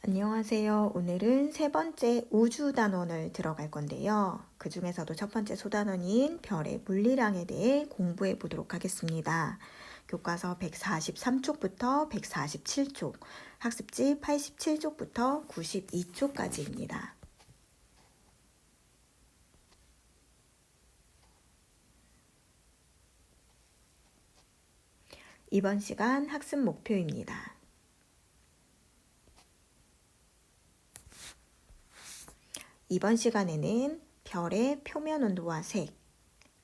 안녕하세요. 오늘은 세 번째 우주 단원을 들어갈 건데요. 그 중에서도 첫 번째 소단원인 별의 물리량에 대해 공부해 보도록 하겠습니다. 교과서 143쪽부터 147쪽, 학습지 87쪽부터 92쪽까지입니다. 이번 시간 학습 목표입니다. 이번 시간에는 별의 표면 온도와 색,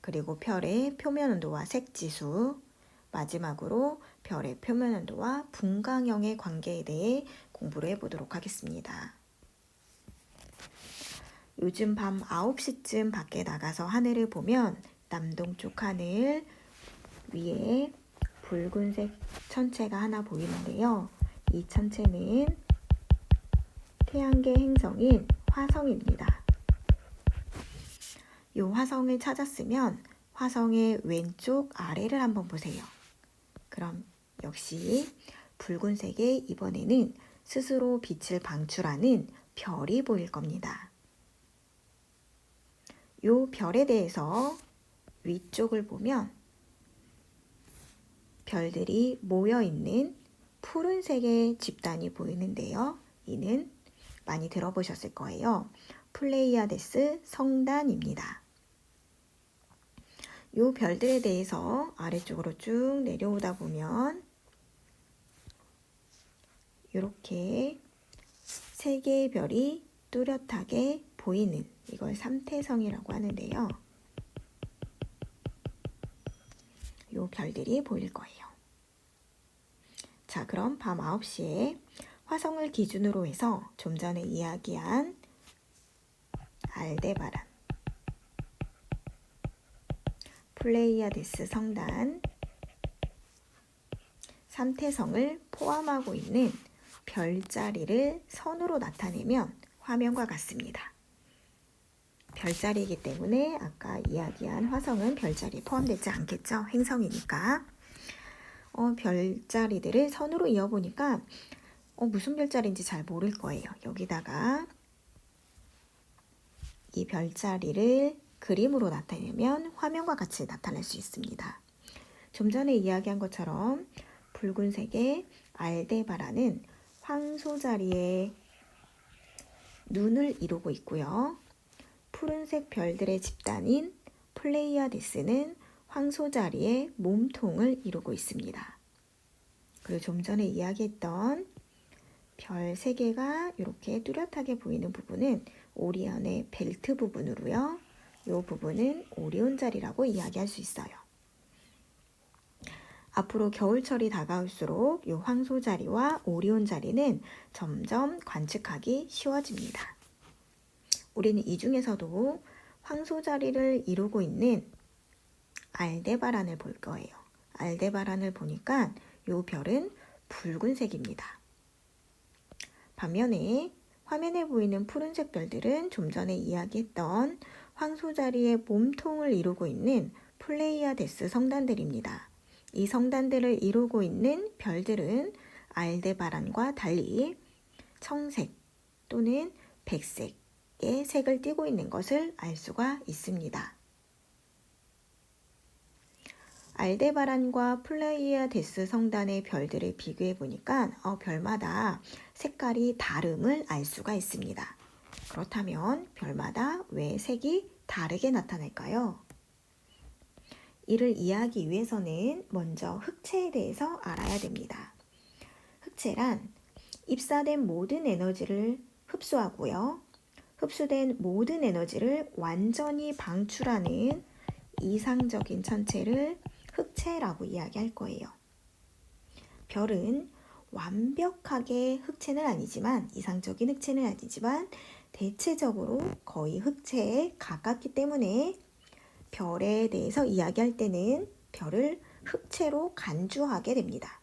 그리고 별의 표면 온도와 색 지수, 마지막으로 별의 표면 온도와 분광형의 관계에 대해 공부를 해보도록 하겠습니다. 요즘 밤 9시쯤 밖에 나가서 하늘을 보면 남동쪽 하늘 위에 붉은색 천체가 하나 보이는데요. 이 천체는 태양계 행성인 화성입니다. 이 화성을 찾았으면 화성의 왼쪽 아래를 한번 보세요. 그럼 역시 붉은색의 이번에는 스스로 빛을 방출하는 별이 보일 겁니다. 이 별에 대해서 위쪽을 보면 별들이 모여있는 푸른색의 집단이 보이는데요. 이는 많이 들어보셨을 거예요. 플레이아데스 성단입니다. 이 별들에 대해서 아래쪽으로 쭉 내려오다 보면 이렇게 세 개의 별이 뚜렷하게 보이는 이걸 삼태성이라고 하는데요. 이 별들이 보일 거예요. 자, 그럼 밤 9시에 화성을 기준으로 해서 좀 전에 이야기한 알데바란, 플레이아데스 성단, 삼태성을 포함하고 있는 별자리를 선으로 나타내면 화면과 같습니다. 별자리이기 때문에 아까 이야기한 화성은 별자리에 포함되지 않겠죠? 행성이니까. 별자리들을 선으로 이어보니까 무슨 별자리인지 잘 모를 거예요. 여기다가 이 별자리를 그림으로 나타내면 화면과 같이 나타날 수 있습니다. 좀 전에 이야기한 것처럼 붉은색의 알데바란은 황소자리에 눈을 이루고 있고요. 푸른색 별들의 집단인 플레이아데스는 황소자리에 몸통을 이루고 있습니다. 그리고 좀 전에 이야기했던 별 3개가 이렇게 뚜렷하게 보이는 부분은 오리온의 벨트 부분으로요. 이 부분은 오리온 자리라고 이야기할 수 있어요. 앞으로 겨울철이 다가올수록 이 황소 자리와 오리온 자리는 점점 관측하기 쉬워집니다. 우리는 이 중에서도 황소 자리를 이루고 있는 알데바란을 볼 거예요. 알데바란을 보니까 이 별은 붉은색입니다. 반면에 화면에 보이는 푸른색 별들은 좀 전에 이야기했던 황소 자리의 몸통을 이루고 있는 플레이아데스 성단들입니다. 이 성단들을 이루고 있는 별들은 알데바란과 달리 청색 또는 백색의 색을 띠고 있는 것을 알 수가 있습니다. 알데바란과 플레이아데스 성단의 별들을 비교해 보니까 별마다 색깔이 다름을 알 수가 있습니다. 그렇다면 별마다 왜 색이 다르게 나타날까요? 이를 이해하기 위해서는 먼저 흑체에 대해서 알아야 됩니다. 흑체란 입사된 모든 에너지를 흡수하고요. 흡수된 모든 에너지를 완전히 방출하는 이상적인 천체를 흑체라고 이야기할 거예요. 별은 완벽하게 흑체는 아니지만, 이상적인 흑체는 아니지만 대체적으로 거의 흑체에 가깝기 때문에 별에 대해서 이야기할 때는 별을 흑체로 간주하게 됩니다.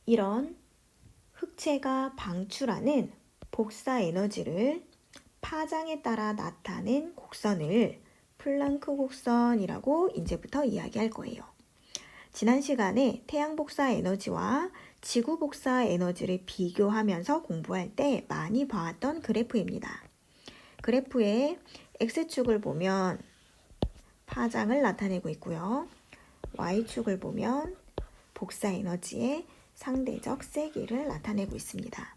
이런 흑체가 방출하는 복사 에너지를 파장에 따라 나타낸 곡선을 플랑크 곡선이라고 이제부터 이야기할 거예요. 지난 시간에 태양 복사 에너지와 지구 복사 에너지를 비교하면서 공부할 때 많이 봐왔던 그래프입니다. 그래프의 X축을 보면 파장을 나타내고 있고요. Y축을 보면 복사 에너지의 상대적 세기를 나타내고 있습니다.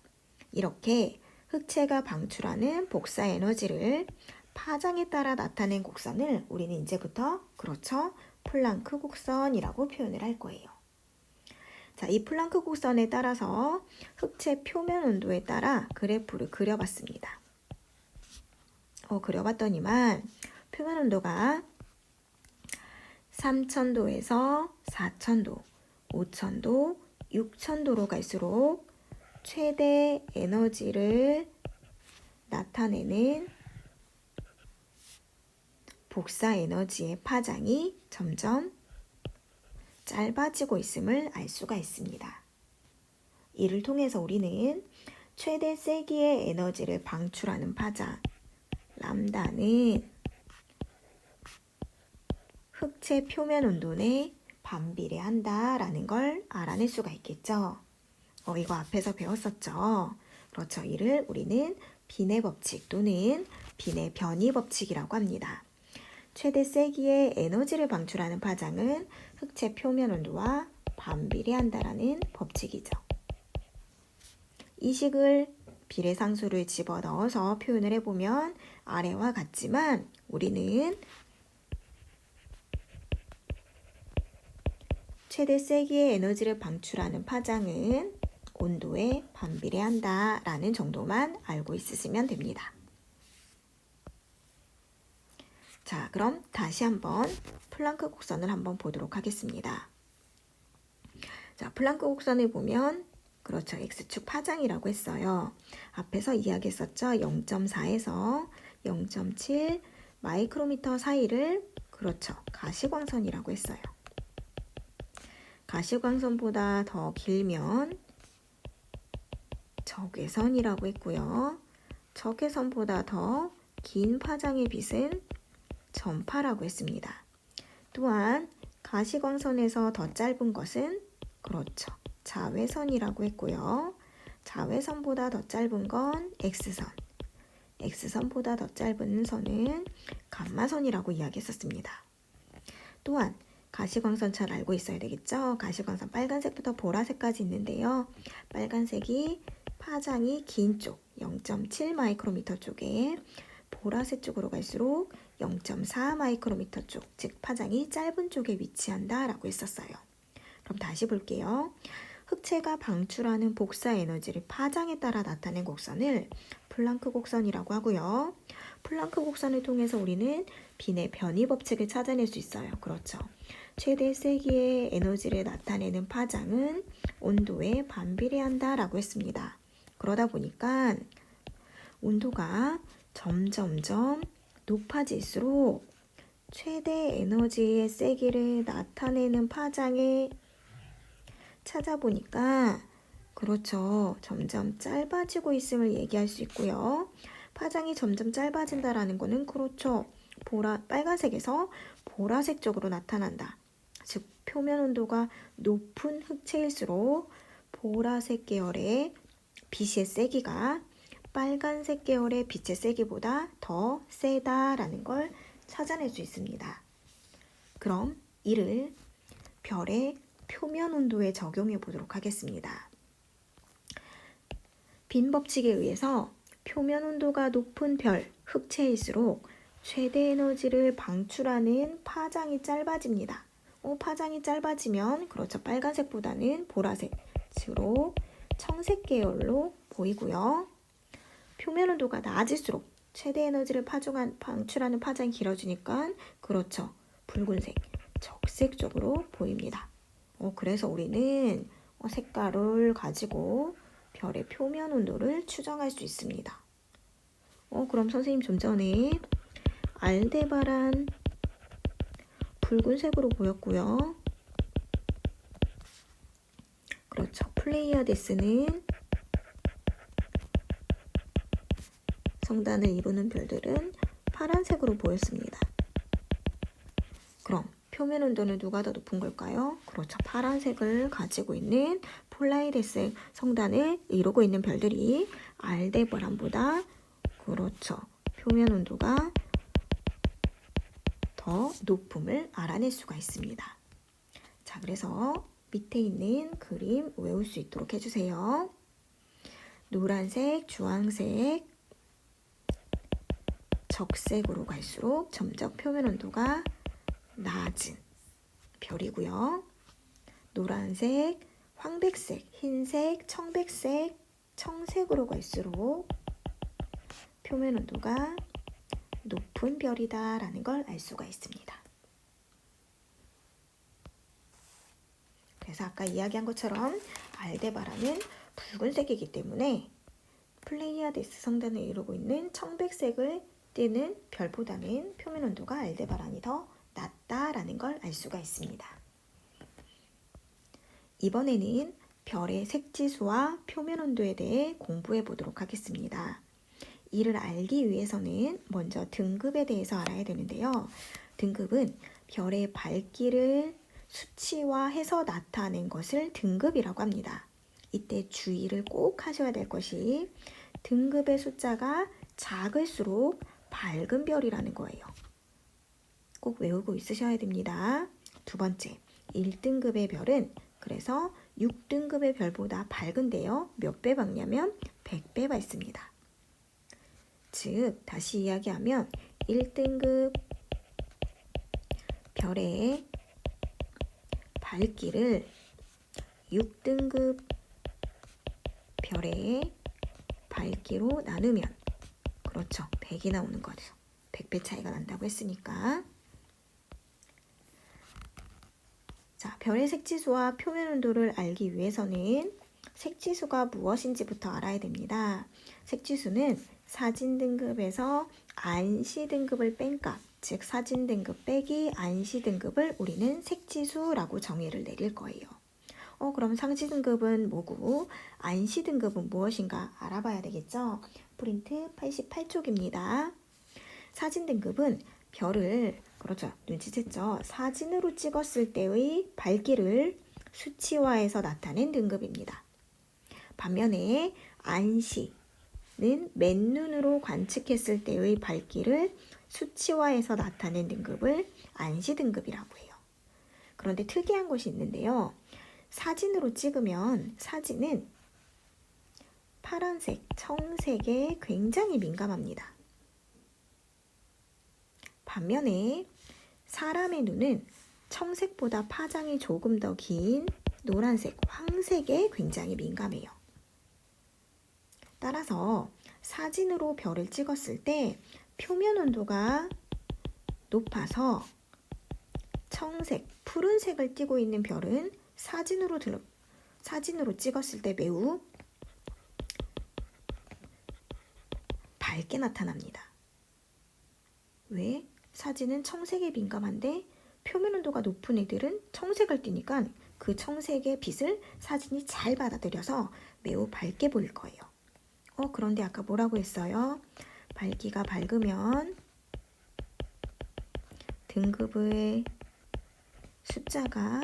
이렇게 흑체가 방출하는 복사 에너지를 파장에 따라 나타낸 곡선을 우리는 이제부터 그렇죠? 플랑크 곡선이라고 표현을 할 거예요. 자, 이 플랑크 곡선에 따라서 흑체 표면 온도에 따라 그래프를 그려봤습니다. 그려봤더니만 표면 온도가 3000도에서 4000도, 5000도, 6000도로 갈수록 최대 에너지를 나타내는 복사 에너지의 파장이 점점 짧아지고 있음을 알 수가 있습니다. 이를 통해서 우리는 최대 세기의 에너지를 방출하는 파장 람다는 흑체 표면 온도에 반비례한다라는 걸 알아낼 수가 있겠죠. 이거 앞에서 배웠었죠. 그렇죠. 이를 우리는 빈의 법칙 또는 빈의 변이 법칙이라고 합니다. 최대 세기의 에너지를 방출하는 파장은 흑체 표면 온도와 반비례한다라는 법칙이죠. 이 식을 비례상수를 집어넣어서 표현을 해보면 아래와 같지만 우리는 최대 세기의 에너지를 방출하는 파장은 온도에 반비례한다라는 정도만 알고 있으시면 됩니다. 자, 그럼 다시 한번 플랑크 곡선을 한번 보도록 하겠습니다. 자, 플랑크 곡선을 보면 그렇죠. X축 파장이라고 했어요. 앞에서 이야기했었죠. 0.4에서 0.7 마이크로미터 사이를 그렇죠. 가시광선이라고 했어요. 가시광선보다 더 길면 적외선이라고 했고요. 적외선보다 더 긴 파장의 빛은 전파라고 했습니다. 또한 가시광선에서 더 짧은 것은 그렇죠. 자외선이라고 했고요. 자외선보다 더 짧은 건 X선. X선보다 더 짧은 선은 감마선이라고 이야기했었습니다. 또한 가시광선 잘 알고 있어야 되겠죠? 가시광선 빨간색부터 보라색까지 있는데요. 빨간색이 파장이 긴 쪽 0.7 마이크로미터 쪽에 보라색 쪽으로 갈수록 0.4 마이크로미터 쪽, 즉 파장이 짧은 쪽에 위치한다 라고 했었어요. 그럼 다시 볼게요. 흑체가 방출하는 복사 에너지를 파장에 따라 나타낸 곡선을 플랑크 곡선이라고 하고요. 플랑크 곡선을 통해서 우리는 빈의 변이 법칙을 찾아낼 수 있어요. 그렇죠. 최대 세기의 에너지를 나타내는 파장은 온도에 반비례한다 라고 했습니다. 그러다 보니까 온도가 점점점 높아질수록 최대 에너지의 세기를 나타내는 파장에 찾아보니까 그렇죠. 점점 짧아지고 있음을 얘기할 수 있고요. 파장이 점점 짧아진다라는 거는 그렇죠. 빨간색에서 보라색 쪽으로 나타난다. 즉 표면 온도가 높은 흑체일수록 보라색 계열의 빛의 세기가 빨간색 계열의 빛의 세기보다 더 세다라는 걸 찾아낼 수 있습니다. 그럼 이를 별의 표면 온도에 적용해 보도록 하겠습니다. 빈 법칙에 의해서 표면 온도가 높은 별, 흑체일수록 최대 에너지를 방출하는 파장이 짧아집니다. 파장이 짧아지면 그렇죠. 빨간색보다는 보라색, 주로 청색 계열로 보이고요. 표면 온도가 낮을수록 최대 에너지를 방출하는 파장이 길어지니까 그렇죠. 붉은색, 적색 쪽으로 보입니다. 그래서 우리는 색깔을 가지고 별의 표면 온도를 추정할 수 있습니다. 그럼 선생님 좀 전에 알데바란 붉은색으로 보였고요. 그렇죠. 플레이아데스는 성단을 이루는 별들은 파란색으로 보였습니다. 그럼 표면 온도는 누가 더 높은 걸까요? 그렇죠. 파란색을 가지고 있는 폴라리스 성단을 이루고 있는 별들이 알데바란보다 그렇죠. 표면 온도가 더 높음을 알아낼 수가 있습니다. 자, 그래서 밑에 있는 그림 외울 수 있도록 해주세요. 노란색, 주황색, 적색으로 갈수록 점점 표면 온도가 낮은 별이고요. 노란색, 황백색, 흰색, 청백색, 청색으로 갈수록 표면 온도가 높은 별이다 라는 걸 알 수가 있습니다. 그래서 아까 이야기한 것처럼 알데바란은 붉은색이기 때문에 플레이아데스 성단을 이루고 있는 청백색을 띠는 별보다는 표면 온도가 알데바란이 더 낮다라는 걸 알 수가 있습니다. 이번에는 별의 색지수와 표면 온도에 대해 공부해 보도록 하겠습니다. 이를 알기 위해서는 먼저 등급에 대해서 알아야 되는데요. 등급은 별의 밝기를 수치화해서 나타낸 것을 등급이라고 합니다. 이때 주의를 꼭 하셔야 될 것이 등급의 숫자가 작을수록 밝은 별이라는 거예요. 꼭 외우고 있으셔야 됩니다. 두 번째, 1등급의 별은 그래서 6등급의 별보다 밝은데요. 몇 배 밝냐면 100배 밝습니다. 즉, 다시 이야기하면 1등급 별의 밝기를 6등급 별의 밝기로 나누면 그렇죠. 100이 나오는 거죠. 100배 차이가 난다고 했으니까. 자, 별의 색지수와 표면 온도를 알기 위해서는 색지수가 무엇인지부터 알아야 됩니다. 색지수는 사진 등급에서 안시 등급을 뺀 값, 즉 사진 등급 빼기 안시 등급을 우리는 색지수라고 정의를 내릴 거예요. 그럼 상시 등급은 뭐고 안시 등급은 무엇인가 알아봐야 되겠죠? 프린트 88쪽입니다. 사진 등급은 별을 그렇죠. 눈치챘죠? 사진으로 찍었을 때의 밝기를 수치화해서 나타낸 등급입니다. 반면에 안시는 맨눈으로 관측했을 때의 밝기를 수치화해서 나타낸 등급을 안시 등급이라고 해요. 그런데 특이한 것이 있는데요. 사진으로 찍으면 사진은 파란색, 청색에 굉장히 민감합니다. 반면에 사람의 눈은 청색보다 파장이 조금 더 긴 노란색, 황색에 굉장히 민감해요. 따라서 사진으로 별을 찍었을 때 표면 온도가 높아서 청색, 푸른색을 띠고 있는 별은 사진으로 찍었을 때 매우 밝게 나타납니다. 왜? 사진은 청색에 민감한데 표면 온도가 높은 애들은 청색을 띠니까 그 청색의 빛을 사진이 잘 받아들여서 매우 밝게 보일 거예요. 그런데 아까 뭐라고 했어요? 밝기가 밝으면 등급의 숫자가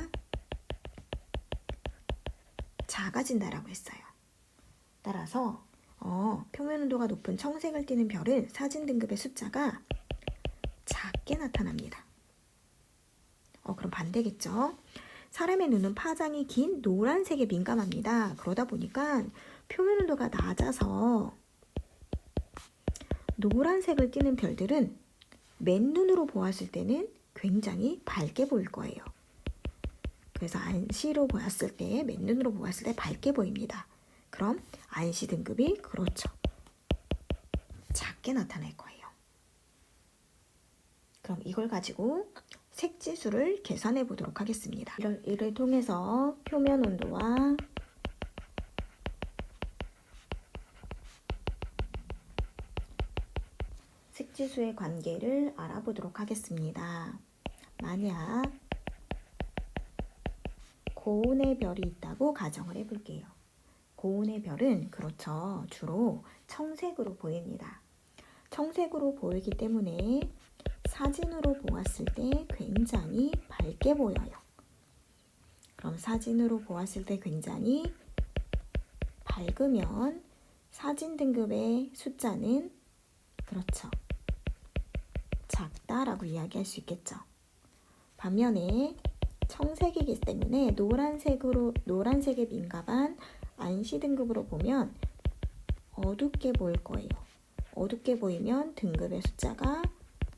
작아진다라고 했어요. 따라서 표면 온도가 높은 청색을 띠는 별은 사진 등급의 숫자가 작게 나타납니다. 그럼 반대겠죠? 사람의 눈은 파장이 긴 노란색에 민감합니다. 그러다 보니까 표면 온도가 낮아서 노란색을 띠는 별들은 맨눈으로 보았을 때는 굉장히 밝게 보일 거예요. 그래서 안시로 보았을 때, 맨눈으로 보았을 때 밝게 보입니다. 그럼 안시 등급이 그렇죠. 작게 나타날 거예요. 그럼 이걸 가지고 색지수를 계산해 보도록 하겠습니다. 이를 통해서 표면 온도와 색지수의 관계를 알아보도록 하겠습니다. 만약 고온의 별이 있다고 가정을 해볼게요. 고온의 별은 그렇죠. 주로 청색으로 보입니다. 청색으로 보이기 때문에 사진으로 보았을 때 굉장히 밝게 보여요. 그럼 사진으로 보았을 때 굉장히 밝으면 사진 등급의 숫자는 그렇죠. 작다라고 이야기할 수 있겠죠. 반면에 청색이기 때문에 노란색에 민감한 안시 등급으로 보면 어둡게 보일 거예요. 어둡게 보이면 등급의 숫자가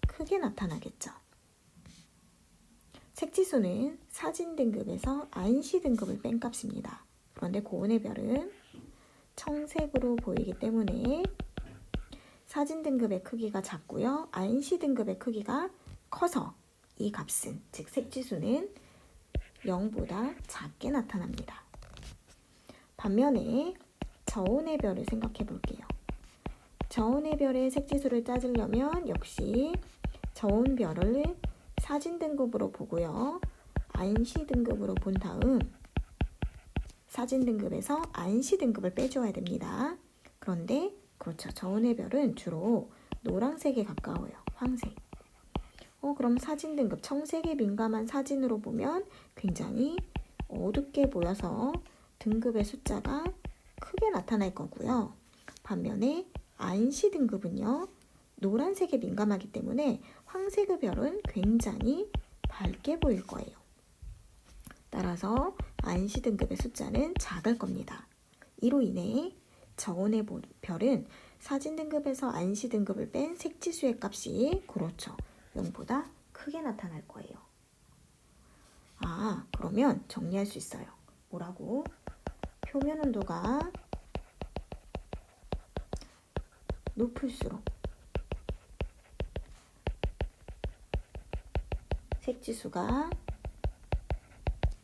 크게 나타나겠죠. 색지수는 사진 등급에서 안시 등급을 뺀 값입니다. 그런데 고운의 별은 청색으로 보이기 때문에 사진 등급의 크기가 작고요. 안시 등급의 크기가 커서 이 값은, 즉 색지수는 0보다 작게 나타납니다. 반면에 저온의 별을 생각해 볼게요. 저온의 별의 색지수를 따지려면 역시 저온 별을 사진 등급으로 보고요. 안시 등급으로 본 다음 사진 등급에서 안시 등급을 빼줘야 됩니다. 그런데 그렇죠. 저온의 별은 주로 노란색에 가까워요. 황색. 그럼 사진 등급, 청색에 민감한 사진으로 보면 굉장히 어둡게 보여서 등급의 숫자가 크게 나타날 거고요. 반면에 안시 등급은요. 노란색에 민감하기 때문에 황색의 별은 굉장히 밝게 보일 거예요. 따라서 안시 등급의 숫자는 작을 겁니다. 이로 인해 저온의 별은 사진 등급에서 안시 등급을 뺀 색지수의 값이 그렇죠. 0보다 크게 나타날 거예요. 그러면 정리할 수 있어요. 뭐라고? 표면 온도가 높을수록 색지수가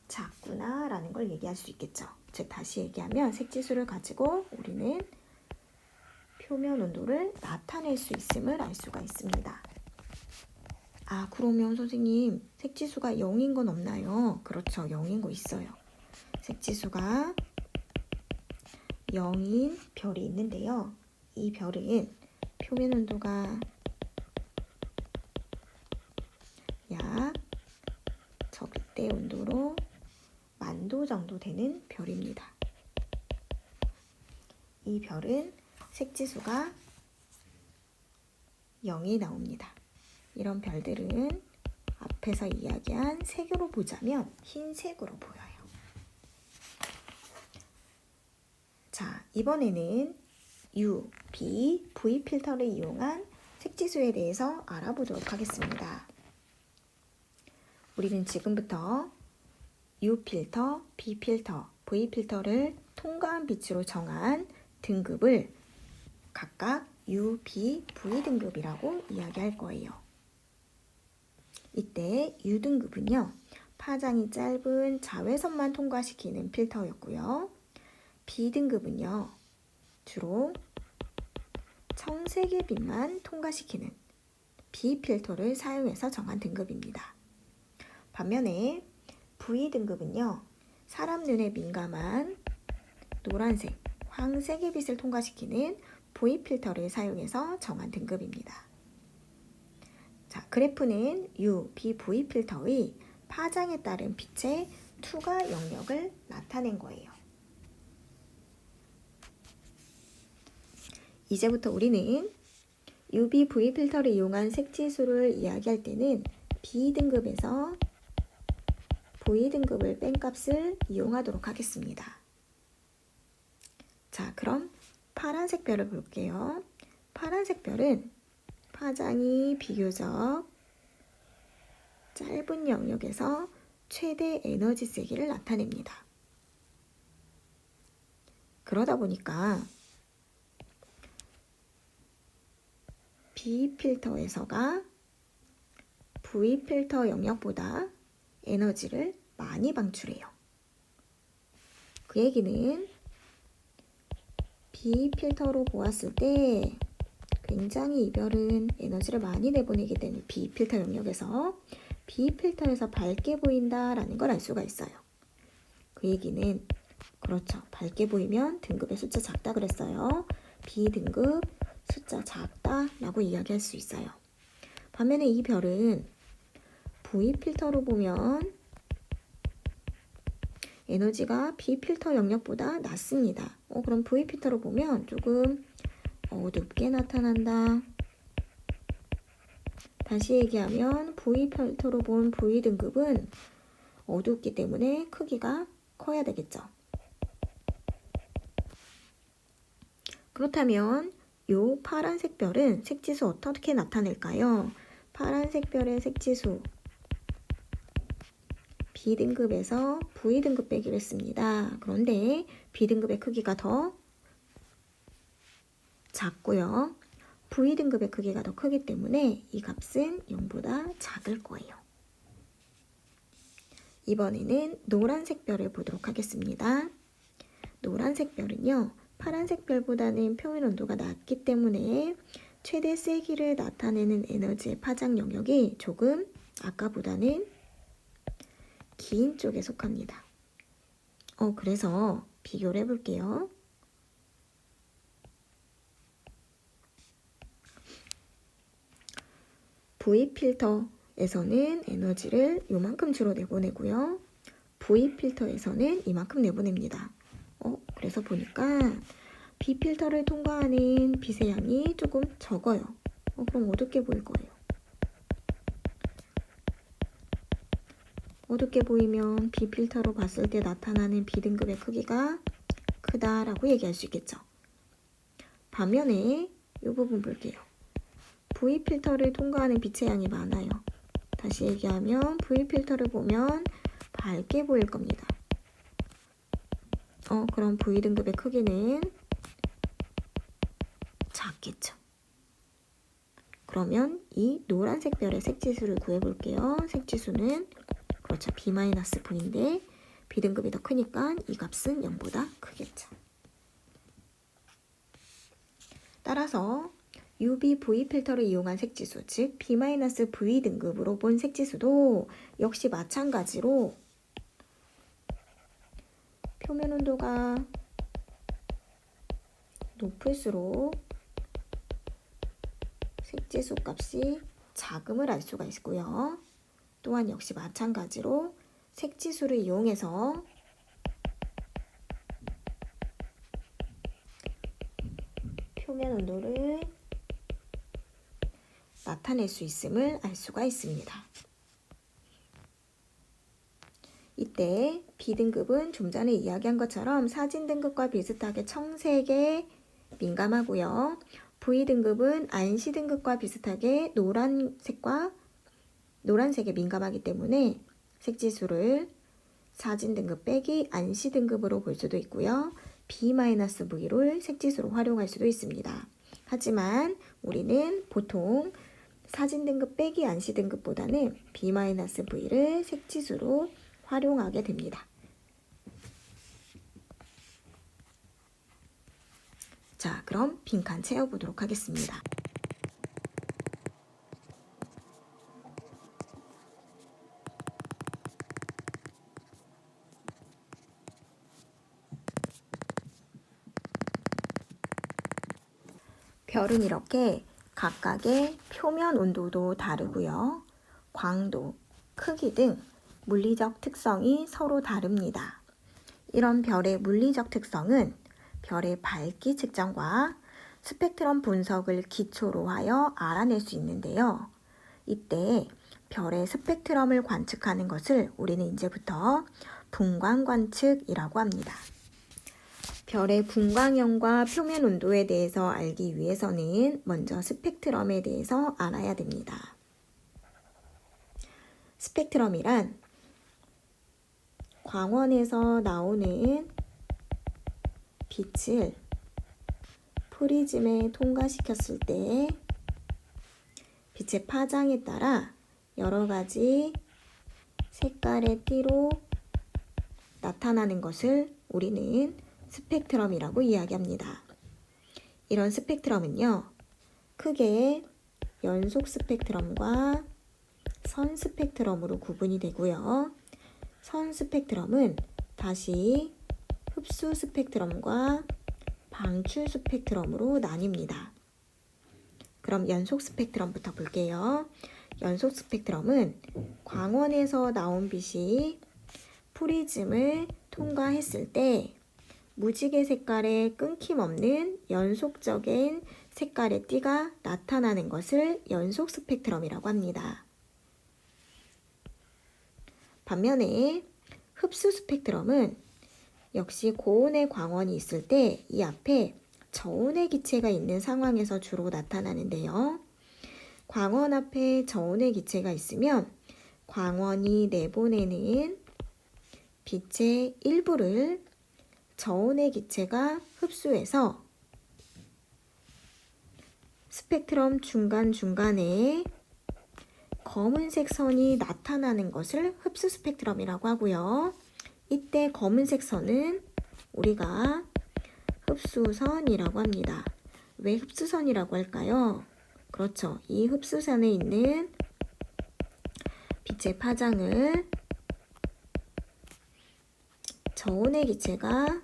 작구나 라는 걸 얘기할 수 있겠죠. 즉 다시 얘기하면 색지수를 가지고 우리는 표면 온도를 나타낼 수 있음을 알 수가 있습니다. 그러면 선생님 색지수가 0인 건 없나요? 그렇죠. 0인 거 있어요. 색지수가 0인 별이 있는데요. 이 별은 표면 온도가 약 적대 온도로 10,000도 정도 되는 별입니다. 이 별은 색지수가 0이 나옵니다. 이런 별들은 앞에서 이야기한 색으로 보자면 흰색으로 보여요. 자, 이번에는 U, B, V 필터를 이용한 색지수에 대해서 알아보도록 하겠습니다. 우리는 지금부터 U 필터, B 필터, V 필터를 통과한 빛으로 정한 등급을 각각 U, B, V 등급이라고 이야기할 거예요. 이때 U 등급은요, 파장이 짧은 자외선만 통과시키는 필터였고요. B 등급은요, 주로 청색의 빛만 통과시키는 B 필터를 사용해서 정한 등급입니다. 반면에 V 등급은요, 사람 눈에 민감한 노란색, 황색의 빛을 통과시키는 V 필터를 사용해서 정한 등급입니다. 자, 그래프는 U, B, V 필터의 파장에 따른 빛의 투과 영역을 나타낸 거예요. 이제부터 우리는 UV, V 필터를 이용한 색지수를 이야기할 때는 B 등급에서 V 등급을 뺀 값을 이용하도록 하겠습니다. 자, 그럼 파란색 별을 볼게요. 파란색 별은 파장이 비교적 짧은 영역에서 최대 에너지 세기를 나타냅니다. 그러다 보니까 B 필터에서가 V 필터 영역보다 에너지를 많이 방출해요. 그 얘기는 B 필터로 보았을 때 굉장히 이 별은 에너지를 많이 내보내기 때문에 B 필터 영역에서 B 필터에서 밝게 보인다라는 걸 알 수가 있어요. 그 얘기는 그렇죠. 밝게 보이면 등급의 숫자 작다 그랬어요. B 등급 숫자 작다라고 이야기할 수 있어요. 반면에 이 별은 V 필터로 보면 에너지가 B 필터 영역보다 낮습니다. 그럼 V 필터로 보면 조금 어둡게 나타난다. 다시 얘기하면 V 필터로 본 V 등급은 어둡기 때문에 크기가 커야 되겠죠. 그렇다면 이 파란색 별은 색지수 어떻게 나타낼까요? 파란색 별의 색지수 B등급에서 V등급 빼기로 했습니다. 그런데 B등급의 크기가 더 작고요. V등급의 크기가 더 크기 때문에 이 값은 0보다 작을 거예요. 이번에는 노란색 별을 보도록 하겠습니다. 노란색 별은요, 파란색 별보다는 표면 온도가 낮기 때문에 최대 세기를 나타내는 에너지의 파장 영역이 조금 아까보다는 긴 쪽에 속합니다. 그래서 비교를 해볼게요. V 필터에서는 에너지를 요만큼 주로 내보내고요. V 필터에서는 이만큼 내보냅니다. 그래서 보니까 B 필터를 통과하는 빛의 양이 조금 적어요. 그럼 어둡게 보일 거예요. 어둡게 보이면 B 필터로 봤을 때 나타나는 B등급의 크기가 크다라고 얘기할 수 있겠죠. 반면에 이 부분 볼게요. V 필터를 통과하는 빛의 양이 많아요. 다시 얘기하면 V 필터를 보면 밝게 보일 겁니다. 그럼 V등급의 크기는 작겠죠. 그러면 이 노란색 별의 색지수를 구해볼게요. 색지수는 그렇죠. B-V인데 B등급이 더 크니까 이 값은 0보다 크겠죠. 따라서 UV-V 필터를 이용한 색지수, 즉 B-V 등급으로 본 색지수도 역시 마찬가지로 표면 온도가 높을수록 색지수 값이 작음을 알 수가 있고요. 또한 역시 마찬가지로 색지수를 이용해서 표면 온도를 나타낼 수 있음을 알 수가 있습니다. 이때 B등급은 좀 전에 이야기한 것처럼 사진 등급과 비슷하게 청색에 민감하고요. V등급은 안시 등급과 비슷하게 노란색에 민감하기 때문에 색지수를 사진 등급 빼기 안시 등급으로 볼 수도 있고요. B-V를 색지수로 활용할 수도 있습니다. 하지만 우리는 보통 사진 등급 빼기 안시 등급보다는 B-V를 색지수로 활용하게 됩니다. 자, 그럼 빈칸 채워보도록 하겠습니다. 별은 이렇게 각각의 표면 온도도 다르고요. 광도, 크기 등 물리적 특성이 서로 다릅니다. 이런 별의 물리적 특성은 별의 밝기 측정과 스펙트럼 분석을 기초로 하여 알아낼 수 있는데요. 이때 별의 스펙트럼을 관측하는 것을 우리는 이제부터 분광 관측이라고 합니다. 별의 분광형과 표면 온도에 대해서 알기 위해서는 먼저 스펙트럼에 대해서 알아야 됩니다. 스펙트럼이란 광원에서 나오는 빛을 프리즘에 통과시켰을 때 빛의 파장에 따라 여러 가지 색깔의 띠로 나타나는 것을 우리는 스펙트럼이라고 이야기합니다. 이런 스펙트럼은요, 크게 연속 스펙트럼과 선 스펙트럼으로 구분이 되고요. 선 스펙트럼은 다시 흡수 스펙트럼과 방출 스펙트럼으로 나뉩니다. 그럼 연속 스펙트럼부터 볼게요. 연속 스펙트럼은 광원에서 나온 빛이 프리즘을 통과했을 때 무지개 색깔의 끊김없는 연속적인 색깔의 띠가 나타나는 것을 연속 스펙트럼이라고 합니다. 반면에 흡수 스펙트럼은 역시 고온의 광원이 있을 때 이 앞에 저온의 기체가 있는 상황에서 주로 나타나는데요. 광원 앞에 저온의 기체가 있으면 광원이 내보내는 빛의 일부를 저온의 기체가 흡수해서 스펙트럼 중간중간에 검은색 선이 나타나는 것을 흡수 스펙트럼이라고 하고요. 이때 검은색 선은 우리가 흡수선이라고 합니다. 왜 흡수선이라고 할까요? 그렇죠. 이 흡수선에 있는 빛의 파장을 저온의 기체가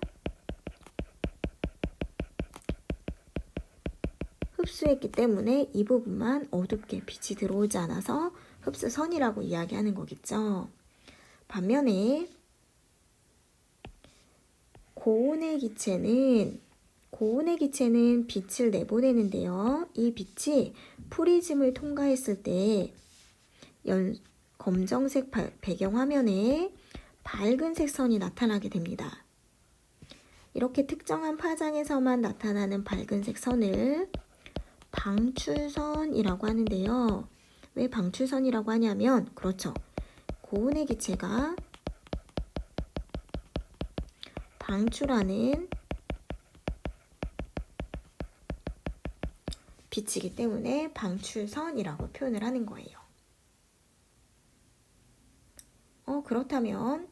흡수했기 때문에 이 부분만 어둡게 빛이 들어오지 않아서 흡수선이라고 이야기하는 거겠죠. 반면에 고온의 기체는 빛을 내보내는데요. 이 빛이 프리즘을 통과했을 때 검정색 배경화면에 밝은색 선이 나타나게 됩니다. 이렇게 특정한 파장에서만 나타나는 밝은색 선을 방출선이라고 하는데요. 왜 방출선이라고 하냐면 그렇죠. 고온의 기체가 방출하는 빛이기 때문에 방출선이라고 표현을 하는 거예요. 그렇다면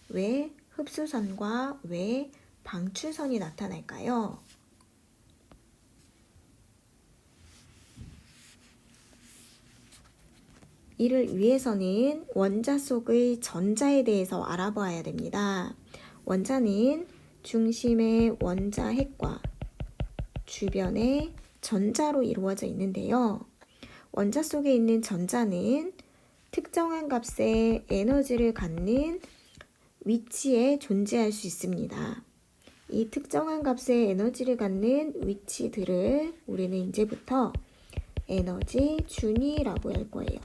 왜 흡수선과 왜 방출선이 나타날까요? 이를 위해서는 원자 속의 전자에 대해서 알아봐야 됩니다. 원자는 중심의 원자 핵과 주변의 전자로 이루어져 있는데요. 원자 속에 있는 전자는 특정한 값의 에너지를 갖는 위치에 존재할 수 있습니다. 이 특정한 값의 에너지를 갖는 위치들을 우리는 이제부터 에너지 준위라고 할 거예요.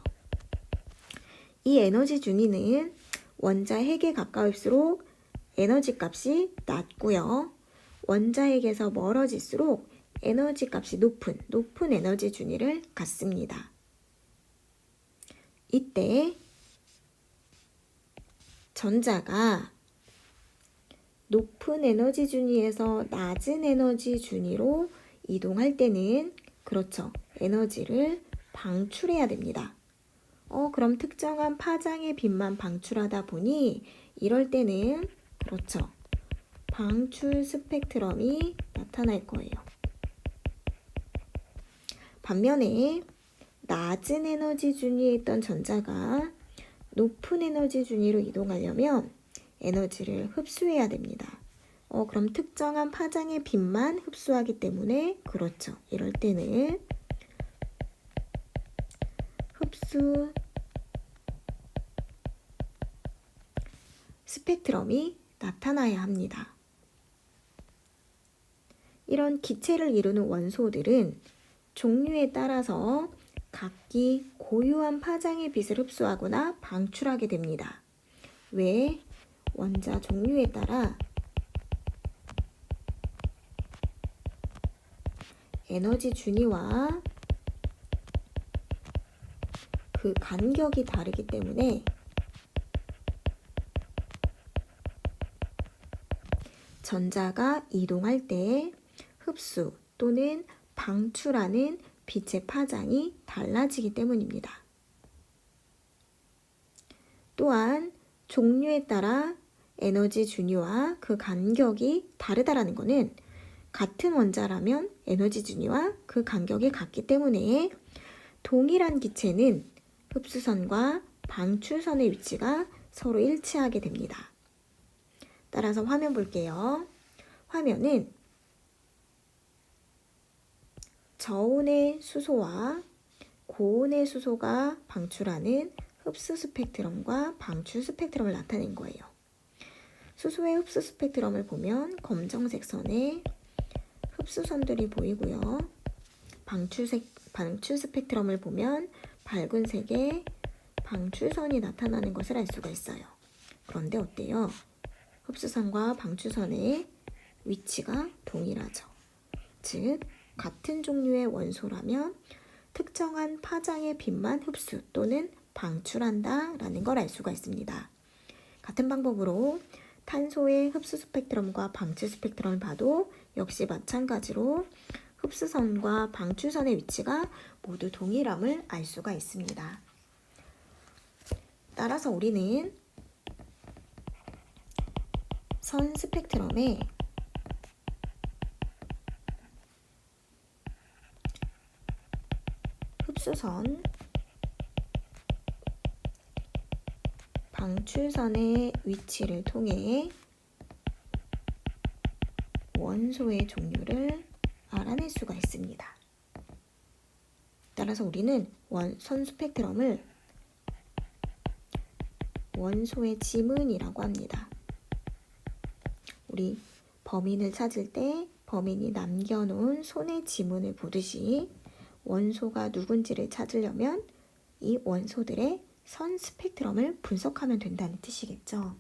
이 에너지 준위는 원자 핵에 가까울수록 에너지 값이 낮고요. 원자 핵에서 멀어질수록 에너지 값이 높은 에너지 준위를 갖습니다. 이때 전자가 높은 에너지 준위에서 낮은 에너지 준위로 이동할 때는 그렇죠. 에너지를 방출해야 됩니다. 그럼 특정한 파장의 빛만 방출하다 보니 이럴 때는 그렇죠. 방출 스펙트럼이 나타날 거예요. 반면에 낮은 에너지 준위에 있던 전자가 높은 에너지 준위로 이동하려면 에너지를 흡수해야 됩니다. 그럼 특정한 파장의 빛만 흡수하기 때문에 그렇죠. 이럴 때는 흡수 스펙트럼이 나타나야 합니다. 이런 기체를 이루는 원소들은 종류에 따라서 각기 고유한 파장의 빛을 흡수하거나 방출하게 됩니다. 왜? 원자 종류에 따라 에너지 준위와 그 간격이 다르기 때문에 전자가 이동할 때 흡수 또는 방출하는 빛의 파장이 달라지기 때문입니다. 또한 종류에 따라 에너지 준위와 그 간격이 다르다라는 것은 같은 원자라면 에너지 준위와 그 간격이 같기 때문에 동일한 기체는 흡수선과 방출선의 위치가 서로 일치하게 됩니다. 따라서 화면 볼게요. 화면은 저온의 수소와 고온의 수소가 방출하는 흡수 스펙트럼과 방출 스펙트럼을 나타낸 거예요. 수소의 흡수 스펙트럼을 보면 검정색 선에 흡수선들이 보이고요. 방출 스펙트럼을 보면 밝은 색의 방출선이 나타나는 것을 알 수가 있어요. 그런데 어때요? 흡수선과 방출선의 위치가 동일하죠. 즉, 같은 종류의 원소라면 특정한 파장의 빛만 흡수 또는 방출한다 라는 걸 알 수가 있습니다. 같은 방법으로 탄소의 흡수 스펙트럼과 방출 스펙트럼을 봐도 역시 마찬가지로 흡수선과 방출선의 위치가 모두 동일함을 알 수가 있습니다. 따라서 우리는 선 스펙트럼에 흡수선, 방출선의 위치를 통해 원소의 종류를 알아낼 수가 있습니다. 따라서 우리는 선 스펙트럼을 원소의 지문이라고 합니다. 우리 범인을 찾을 때 범인이 남겨놓은 손의 지문을 보듯이 원소가 누군지를 찾으려면 이 원소들의 선 스펙트럼을 분석하면 된다는 뜻이겠죠.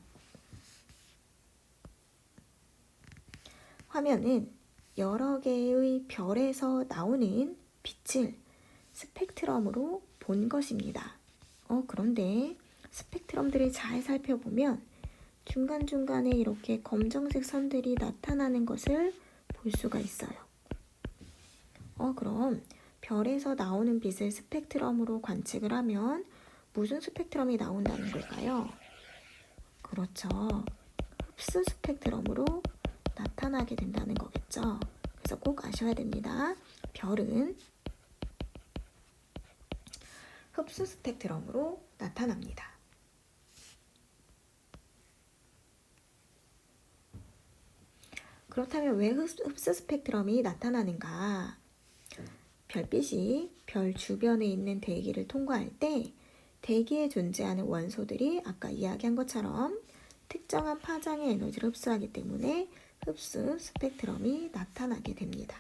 화면은 여러 개의 별에서 나오는 빛을 스펙트럼으로 본 것입니다. 그런데 스펙트럼들을 잘 살펴보면 중간중간에 이렇게 검정색 선들이 나타나는 것을 볼 수가 있어요. 그럼 별에서 나오는 빛을 스펙트럼으로 관측을 하면 무슨 스펙트럼이 나온다는 걸까요? 그렇죠. 흡수 스펙트럼으로 나타나게 된다는 거겠죠. 그래서 꼭 아셔야 됩니다. 별은 흡수 스펙트럼으로 나타납니다. 그렇다면 왜 흡수 스펙트럼이 나타나는가? 별빛이 별 주변에 있는 대기를 통과할 때 대기에 존재하는 원소들이 아까 이야기한 것처럼 특정한 파장의 에너지를 흡수하기 때문에 흡수 스펙트럼이 나타나게 됩니다.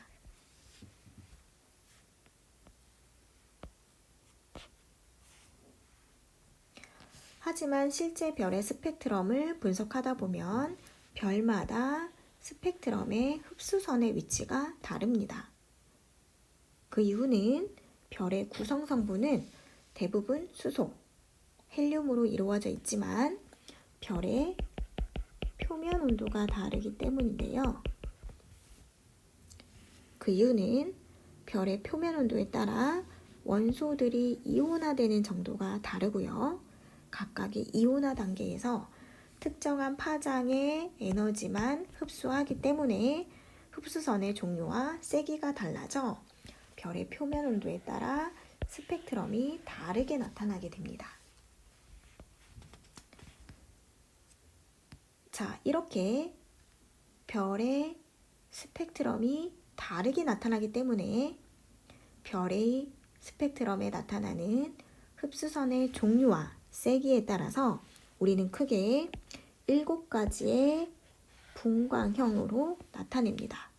하지만 실제 별의 스펙트럼을 분석하다 보면 별마다 스펙트럼의 흡수선의 위치가 다릅니다. 그 이유는 별의 구성 성분은 대부분 수소, 헬륨으로 이루어져 있지만 별의 표면 온도가 다르기 때문인데요. 그 이유는 별의 표면 온도에 따라 원소들이 이온화되는 정도가 다르고요. 각각의 이온화 단계에서 특정한 파장의 에너지만 흡수하기 때문에 흡수선의 종류와 세기가 달라져 별의 표면 온도에 따라 스펙트럼이 다르게 나타나게 됩니다. 자, 이렇게 별의 스펙트럼이 다르게 나타나기 때문에 별의 스펙트럼에 나타나는 흡수선의 종류와 세기에 따라서 우리는 크게 7가지의 분광형으로 나타냅니다.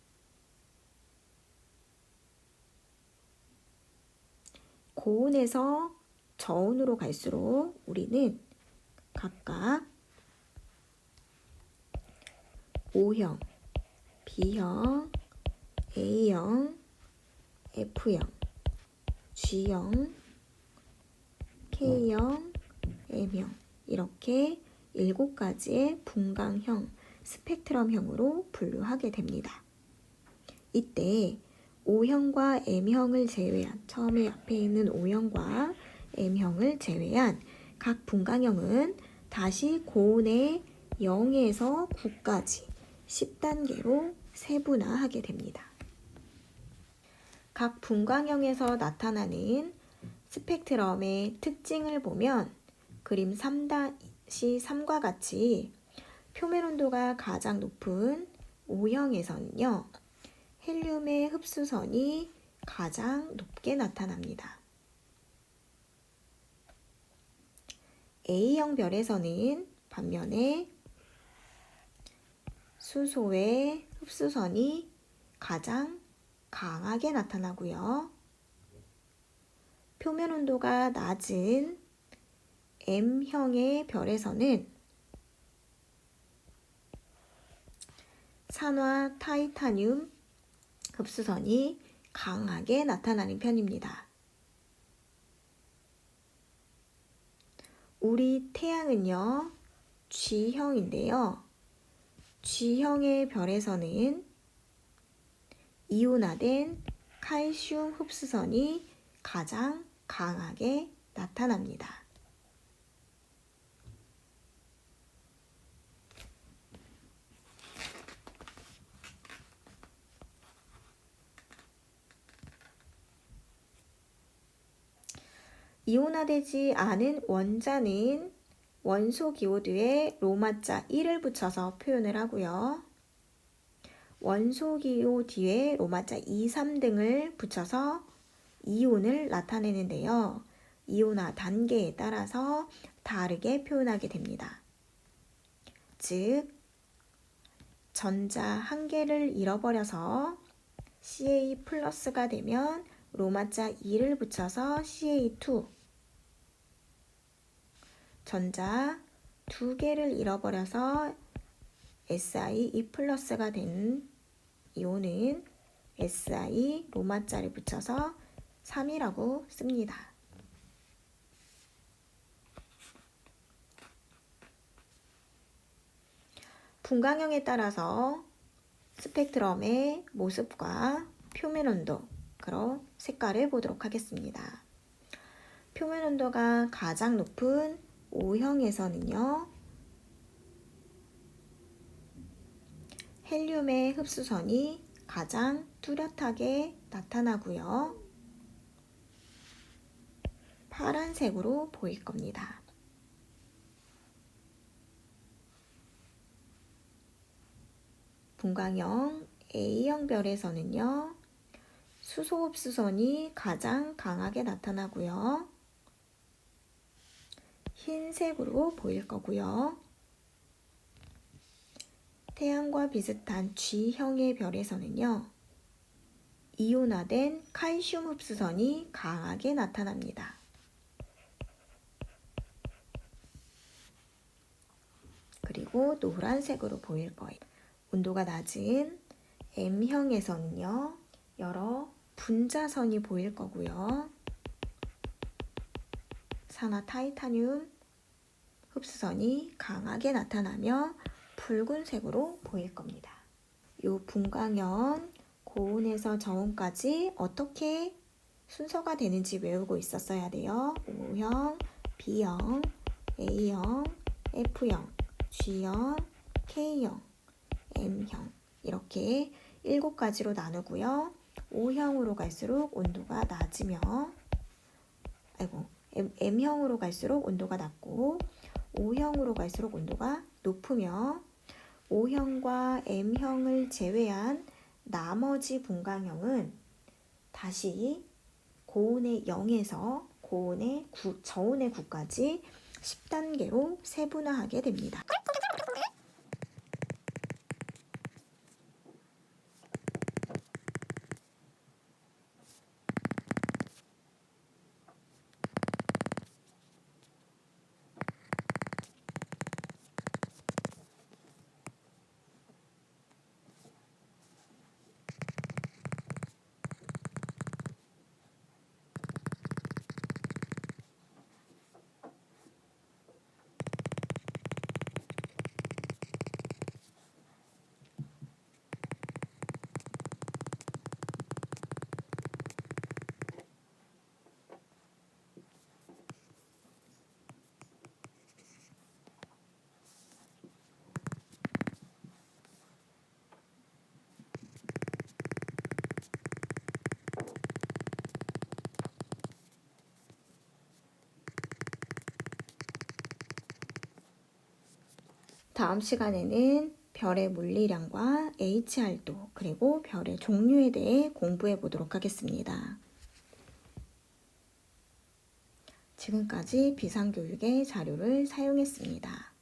고온에서 저온으로 갈수록 우리는 각각 O형, B형, A형, F형, G형, K형, M형 이렇게 7가지의 분광형, 스펙트럼형으로 분류하게 됩니다. 이때 O형과 M형을 제외한, 처음에 앞에 있는 O형과 M형을 제외한 각 분광형은 다시 고온의 0에서 9까지 10단계로 세분화하게 됩니다. 각 분광형에서 나타나는 스펙트럼의 특징을 보면 그림 3-3과 같이 표면 온도가 가장 높은 O형에서는요, 헬륨의 흡수선이 가장 높게 나타납니다. A형 별에서는 반면에 수소의 흡수선이 가장 강하게 나타나고요. 표면 온도가 낮은 M형의 별에서는 산화 타이타늄 흡수선이 강하게 나타나는 편입니다. 우리 태양은요, G형인데요. G형의 별에서는 이온화된 칼슘 흡수선이 가장 강하게 나타납니다. 이온화되지 않은 원자는 원소 기호 뒤에 로마자 1을 붙여서 표현을 하고요. 원소 기호 뒤에 로마자 2, 3등을 붙여서 이온을 나타내는데요. 이온화 단계에 따라서 다르게 표현하게 됩니다. 즉, 전자 한 개를 잃어버려서 Ca 플러스가 되면 로마자 2를 붙여서 Ca2, 전자 두 개를 잃어버려서 Si2 플러스가 된 이온은 Si 로마자를 붙여서 3이라고 씁니다. 분광형에 따라서 스펙트럼의 모습과 표면 온도, 그럼 색깔을 보도록 하겠습니다. 표면 온도가 가장 높은 O형에서는요, 헬륨의 흡수선이 가장 뚜렷하게 나타나고요. 파란색으로 보일 겁니다. 분광형 A형 별에서는요, 수소 흡수선이 가장 강하게 나타나고요. 흰색으로 보일 거고요. 태양과 비슷한 G형의 별에서는요, 이온화된 칼슘 흡수선이 강하게 나타납니다. 그리고 노란색으로 보일 거예요. 온도가 낮은 M형에서는요, 여러 분자선이 보일 거고요. 산화 타이타늄 흡수선이 강하게 나타나며 붉은색으로 보일 겁니다. 이 분광형 고온에서 저온까지 어떻게 순서가 되는지 외우고 있었어야 돼요. O형, B형, A형, F형, G형, K형, M형 이렇게 7가지로 나누고요. O형으로 갈수록 온도가 낮으며 M형으로 갈수록 온도가 낮고 O형으로 갈수록 온도가 높으며 O형과 M형을 제외한 나머지 분광형은 다시 고온의 0에서 저온의 9까지 10단계로 세분화하게 됩니다. 다음 시간에는 별의 물리량과 HR도 그리고 별의 종류에 대해 공부해 보도록 하겠습니다. 지금까지 비상교육의 자료를 사용했습니다.